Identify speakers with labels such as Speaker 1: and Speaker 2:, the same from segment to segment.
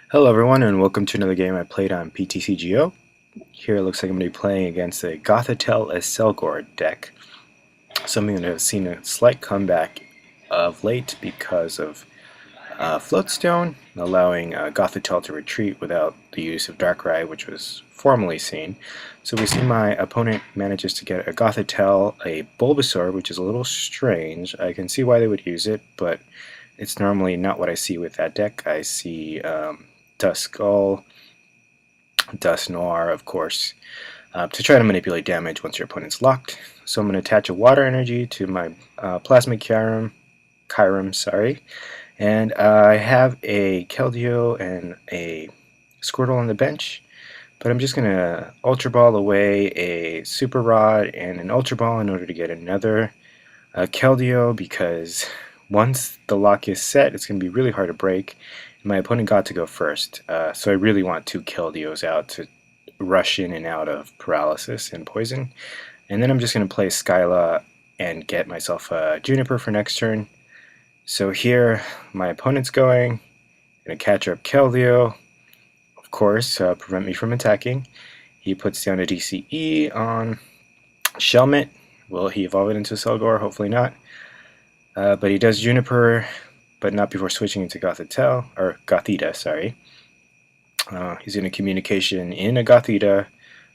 Speaker 1: Hello everyone and welcome to another game I played on Ptcgo. Here it looks like I'm going to be playing against a Gothitelle Accelgor deck. Something that has seen a slight comeback of late because of Floatstone, allowing Gothitelle to retreat without the use of Darkrai, which was formerly seen. So we see my opponent manages to get a Gothitelle, a Bulbasaur, which is a little strange. I can see why they would use it, but it's normally not what I see with that deck. I see Duskull, Dust Noir, of course, to try to manipulate damage once your opponent's locked. So I'm going to attach a water energy to my Plasma Kyurem, sorry, and I have a Keldeo and a Squirtle on the bench, but I'm just going to Ultra Ball away a Super Rod and an Ultra Ball in order to get another Keldeo, because once the lock is set, it's going to be really hard to break. My opponent got to go first, so I really want two Keldeos out to rush in and out of paralysis and poison. And then I'm just going to play Skyla and get myself a Juniper for next turn. So here, my opponent's going to catch up Keldeo, of course, prevent me from attacking. He puts down a DCE on Shelmet. Will he evolve it into Accelgor? Hopefully not. But he does Juniper, but not before switching into Gothita, sorry. He's in a communication in a Gothita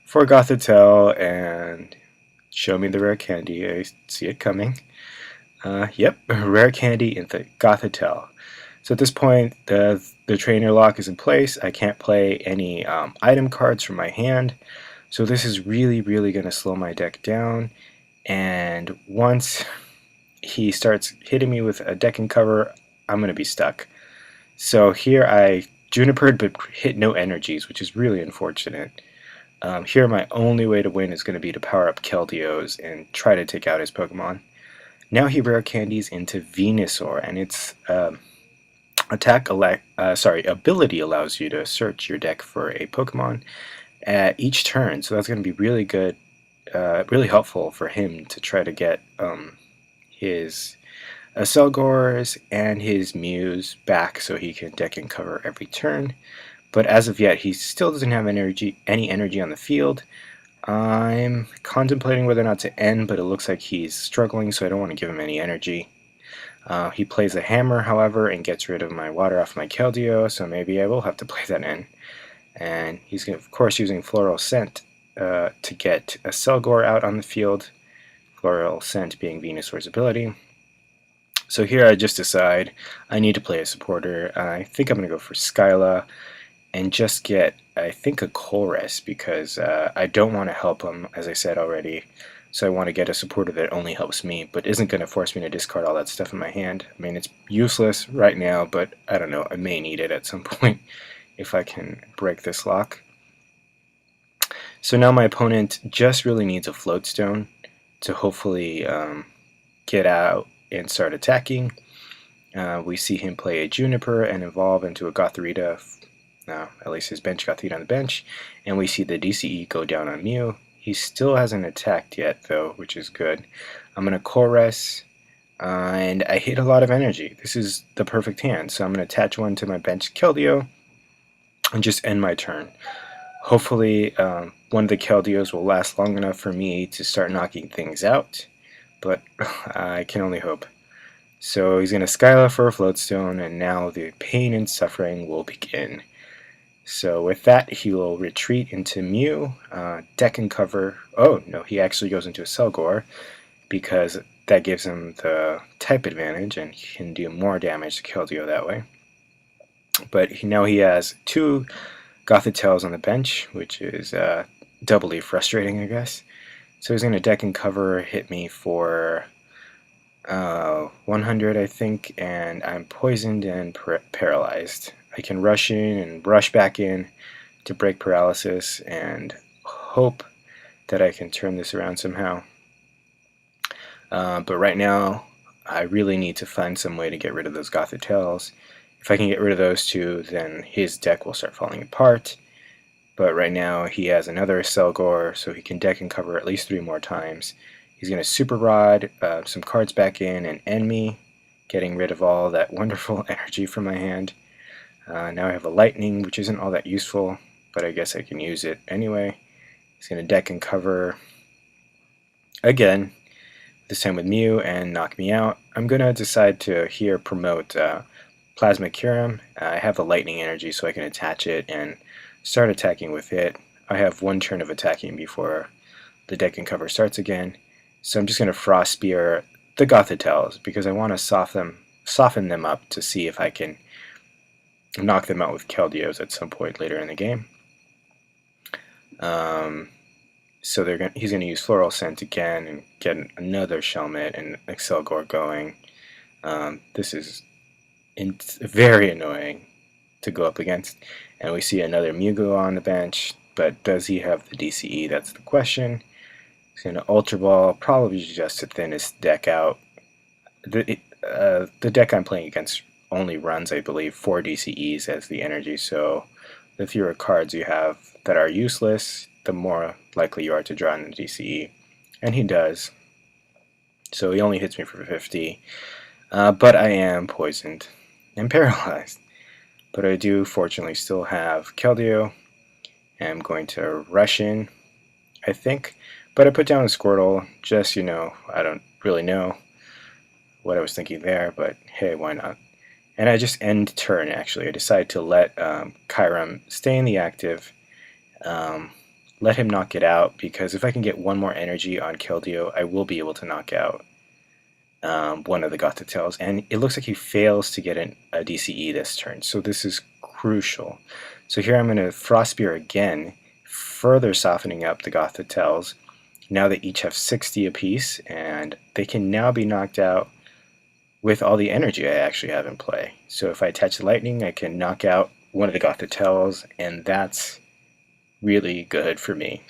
Speaker 1: for Gothitelle, and show me the rare candy. I see it coming. Yep, rare candy in the Gothitelle. So at this point, the trainer lock is in place. I can't play any item cards from my hand. So this is really going to slow my deck down. And once he starts hitting me with a deck and cover, I'm going to be stuck. So here I Junipered but hit no energies, which is really unfortunate. Here my only way to win is going to be to power up Keldeos and try to take out his Pokemon. Now he rare candies into Venusaur, and its ability allows you to search your deck for a Pokemon at each turn. So that's going to be really good, really helpful for him to try to get his Accelgors and his Mews back so he can deck and cover every turn. But as of yet, he still doesn't have any energy on the field. I'm contemplating whether or not to end, but it looks like he's struggling, so I don't want to give him any energy. He plays a hammer, however, and gets rid of my water off my Keldeo, so maybe I will have to play that in. And he's, of course, using Floral Scent to get a Accelgor out on the field. Floral Scent being Venusaur's ability. So here I just decide I need to play a supporter. I think I'm going to go for Skyla and just get, I think, a Colress, because I don't want to help him, as I said already. So I want to get a supporter that only helps me, but isn't going to force me to discard all that stuff in my hand. I mean, it's useless right now, but I don't know, I may need it at some point if I can break this lock. So now my opponent just really needs a Floatstone to hopefully get out and start attacking. We see him play a Juniper and evolve into a Gothita, at least his bench Gothita on the bench, and we see the DCE go down on Mew. He still hasn't attacked yet though, which is good. I'm going to Colress, and I hit a lot of energy. This is the perfect hand, so I'm going to attach one to my bench Keldeo and just end my turn. Hopefully one of the Keldeos will last long enough for me to start knocking things out, but I can only hope. So he's going to Skyla for a Floatstone, and now the pain and suffering will begin. So with that, he will retreat into Mew, deck and cover. Oh, no, he actually goes into a Accelgor, because that gives him the type advantage, and he can do more damage to Keldeo that way. But now he has two Gothitelles on the bench, which is doubly frustrating, I guess. So he's going to deck and cover, hit me for 100, I think, and I'm poisoned and paralyzed. I can rush in and rush back in to break paralysis and hope that I can turn this around somehow. But right now, I really need to find some way to get rid of those Gothitelles. If I can get rid of those two, then his deck will start falling apart. But right now, he has another Accelgor, so he can deck and cover at least 3 more times. He's going to Super Rod some cards back in and end me, getting rid of all that wonderful energy from my hand. Now I have a lightning, which isn't all that useful, but I guess I can use it anyway. He's going to deck and cover again, this time with Mew, and knock me out. I'm going to decide to here promote Plasma Kyurem. I have the lightning energy, so I can attach it and start attacking with it. I have one turn of attacking before the deck and cover starts again. So I'm just going to Frost Spear the Gothitelles because I want to soften them up to see if I can knock them out with Keldeos at some point later in the game. So he's going to use Floral Scent again and get another Shelmet and Accelgor going. This is very annoying to go up against. And we see another Mewgwo on the bench, but does he have the DCE? That's the question. He's going to Ultra Ball, probably just to thin his deck out. The deck I'm playing against only runs, I believe, 4 DCEs as the energy, so the fewer cards you have that are useless, the more likely you are to draw in the DCE. And he does. So he only hits me for 50. But I am poisoned and paralyzed. But I do fortunately still have Keldeo. And I'm going to rush in, I think. But I put down a Squirtle, just, I don't really know what I was thinking there, but hey, why not? And I just end turn, actually. I decide to let Kyurem stay in the active, let him knock it out, because if I can get one more energy on Keldeo, I will be able to knock out one of the Gothitelles. And it looks like he fails to get a DCE this turn, so this is crucial. So here I'm going to Frost Spear again, further softening up the Gothitelles. Now they each have 60 apiece, and they can now be knocked out with all the energy I actually have in play. So if I attach the lightning, I can knock out one of the Gothitelles, and that's really good for me.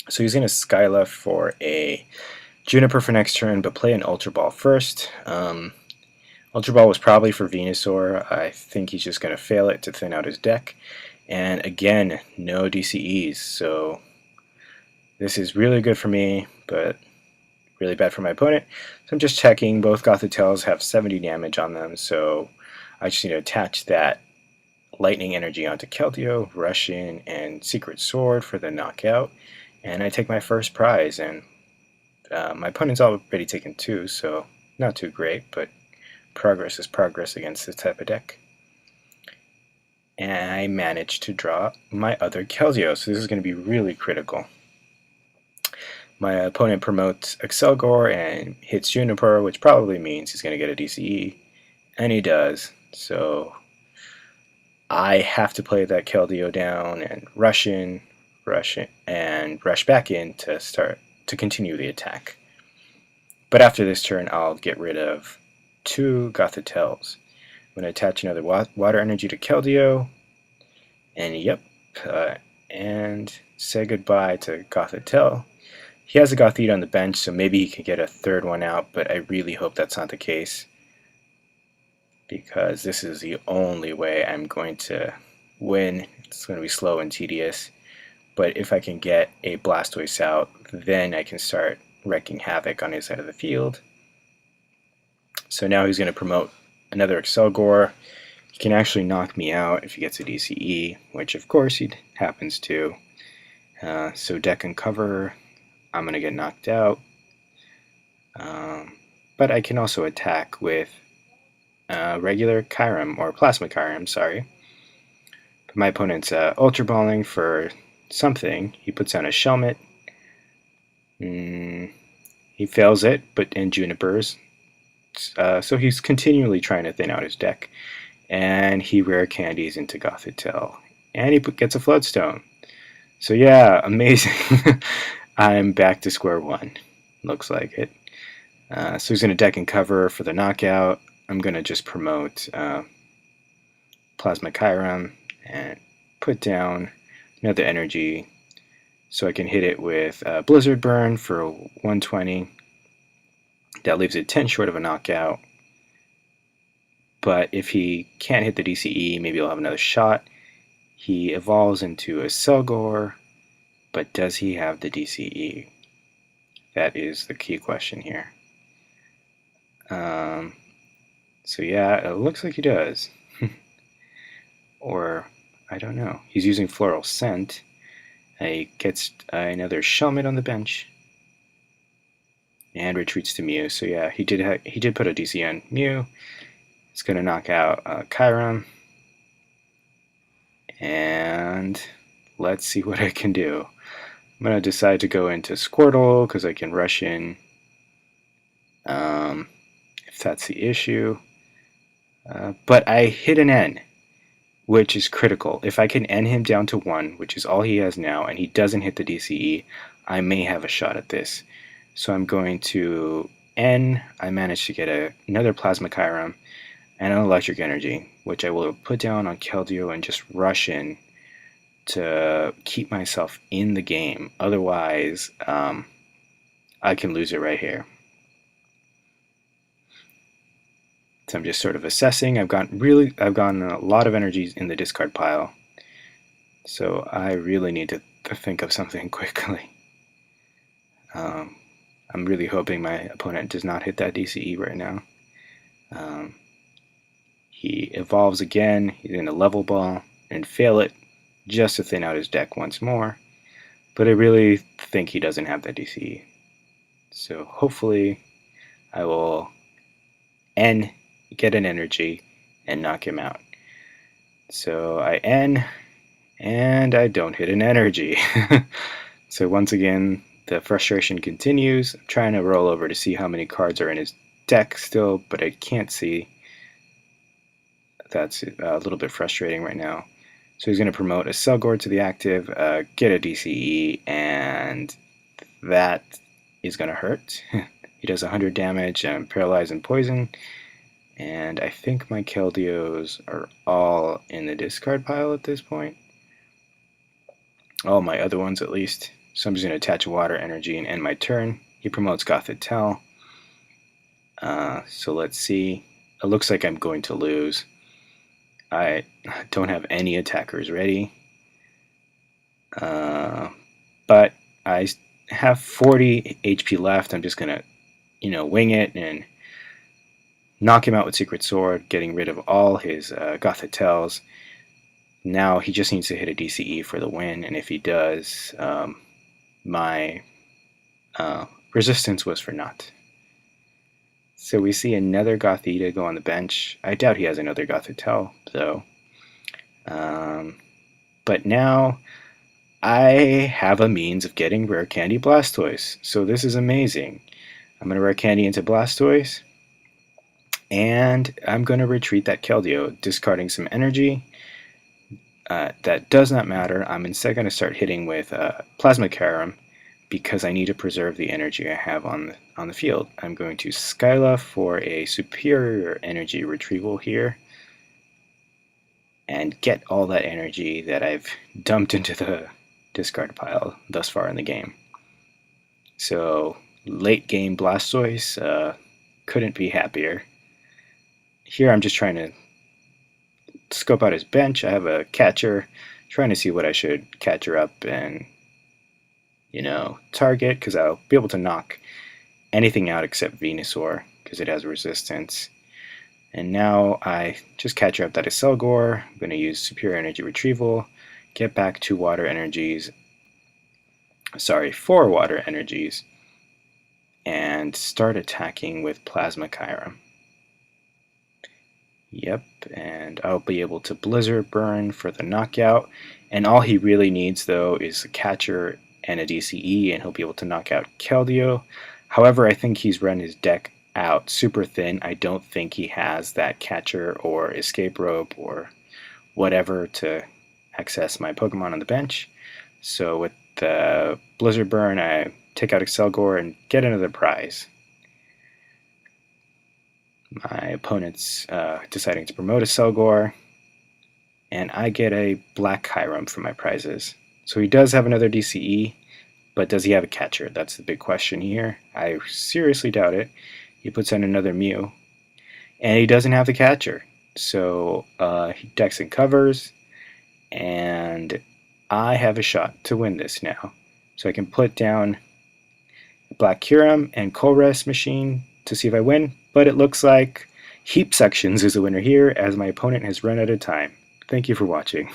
Speaker 1: So he's going to Skyla for a Juniper for next turn, but play an Ultra Ball first. Ultra Ball was probably for Venusaur. I think he's just going to fail it to thin out his deck. And again, no DCEs, so this is really good for me, but really bad for my opponent. So I'm just checking. Both Gothitelles have 70 damage on them, so I just need to attach that lightning energy onto Keldeo, rush in, and Secret Sword for the knockout. And I take my first prize, and my opponent's already taken 2, so not too great, but progress is progress against this type of deck. And I managed to draw my other Keldeo, so this is going to be really critical. My opponent promotes Accelgor and hits Juniper, which probably means he's going to get a DCE, and he does. So I have to play that Keldeo down and rush in, and rush back in to continue the attack. But after this turn, I'll get rid of 2 Gothitelles. I'm going to attach another water energy to Keldeo, and and say goodbye to Gothitelle. He has a Gothita on the bench, so maybe he can get a third one out, but I really hope that's not the case, because this is the only way I'm going to win. It's going to be slow and tedious, but if I can get a Blastoise out, then I can start wreaking havoc on his side of the field. So now he's going to promote another Accelgor. He can actually knock me out if he gets a DCE, which of course he happens to. So deck and cover, I'm going to get knocked out. But I can also attack with regular Kyurem, or Plasma Kyurem, sorry. But my opponent's Ultra Balling for something. He puts down a Shelmet. He fails it, but in Junipers. So he's continually trying to thin out his deck. And he rare candies into Gothitelle. And he gets a Floodstone. So yeah, amazing. I'm back to square one. Looks like it. So he's going to deck and cover for the knockout. I'm going to just promote Plasma Kyurem and put down another energy so I can hit it with Blizzard Burn for 120. That leaves it 10 short of a knockout. But if he can't hit the DCE, maybe he'll have another shot. He evolves into a Accelgor, but does he have the DCE? That is the key question here. So yeah, it looks like he does. or I don't know. He's using Floral Scent. He gets another Shelmet on the bench and retreats to Mew. So yeah, he did put a DC on Mew. It's gonna knock out Kyurem, and let's see what I can do. I'm gonna decide to go into Squirtle because I can rush in if that's the issue. But I hit an N, which is critical. If I can N him down to 1, which is all he has now, and he doesn't hit the DCE, I may have a shot at this. So I'm going to N. I managed to get another Plasma Kyurem and an Electric Energy, which I will put down on Keldeo and just rush in to keep myself in the game. Otherwise, I can lose it right here. So I'm just sort of assessing. I've gotten a lot of energies in the discard pile. So I really need to think of something quickly. I'm really hoping my opponent does not hit that DCE right now. He evolves again. He's in a level ball and fail it just to thin out his deck once more. But I really think he doesn't have that DCE. So hopefully I will N, get an energy, and knock him out. So I N, and I don't hit an energy. So once again, the frustration continues. I'm trying to roll over to see how many cards are in his deck still, but I can't see. That's a little bit frustrating right now. So he's going to promote Accelgor to the active, get a DCE, and that is going to hurt. He does 100 damage, paralyze and poison, and I think my Keldeos are all in the discard pile at this point. All my other ones at least. So I'm just going to attach water energy and end my turn. He promotes Gothitelle. So let's see. It looks like I'm going to lose. I don't have any attackers ready. But I have 40 HP left. I'm just going to, wing it and knock him out with Secret Sword, getting rid of all his Gothitelles. Now he just needs to hit a DCE for the win, and if he does, my resistance was for naught. So we see another Gothitelle on the bench. I doubt he has another Gothitelle, though. But now I have a means of getting Rare Candy Blastoise. So this is amazing. I'm going to Rare Candy into Blastoise, and I'm going to retreat that Keldeo, discarding some energy. That does not matter. I'm instead going to start hitting with Plasma Kyurem because I need to preserve the energy I have on the field. I'm going to Skyla for a superior energy retrieval here and get all that energy that I've dumped into the discard pile thus far in the game. So late game Blastoise couldn't be happier. Here I'm just trying to scope out his bench. I have a catcher, trying to see what I should catcher up and target, because I'll be able to knock anything out except Venusaur because it has resistance. And now I just catcher up that Accelgor. I'm going to use Superior Energy Retrieval, get back 4 water energies, and start attacking with Plasma Kyurem. Yep, and I'll be able to Blizzard Burn for the knockout. And all he really needs, though, is a catcher and a DCE, and he'll be able to knock out Keldeo. However, I think he's run his deck out super thin. I don't think he has that catcher or escape rope or whatever to access my Pokemon on the bench. So with the Blizzard Burn, I take out Accelgor and get another prize. My opponent's deciding to promote Accelgor, and I get a Black Kyurem for my prizes. So he does have another DCE, but does he have a catcher? That's the big question here. I seriously doubt it. He puts in another Mew, and he doesn't have the catcher. So he decks and covers, and I have a shot to win this now. So I can put down Black Kyurem and Colress Machine to see if I win, but it looks like Heap Sections is the winner here, as my opponent has run out of time. Thank you for watching.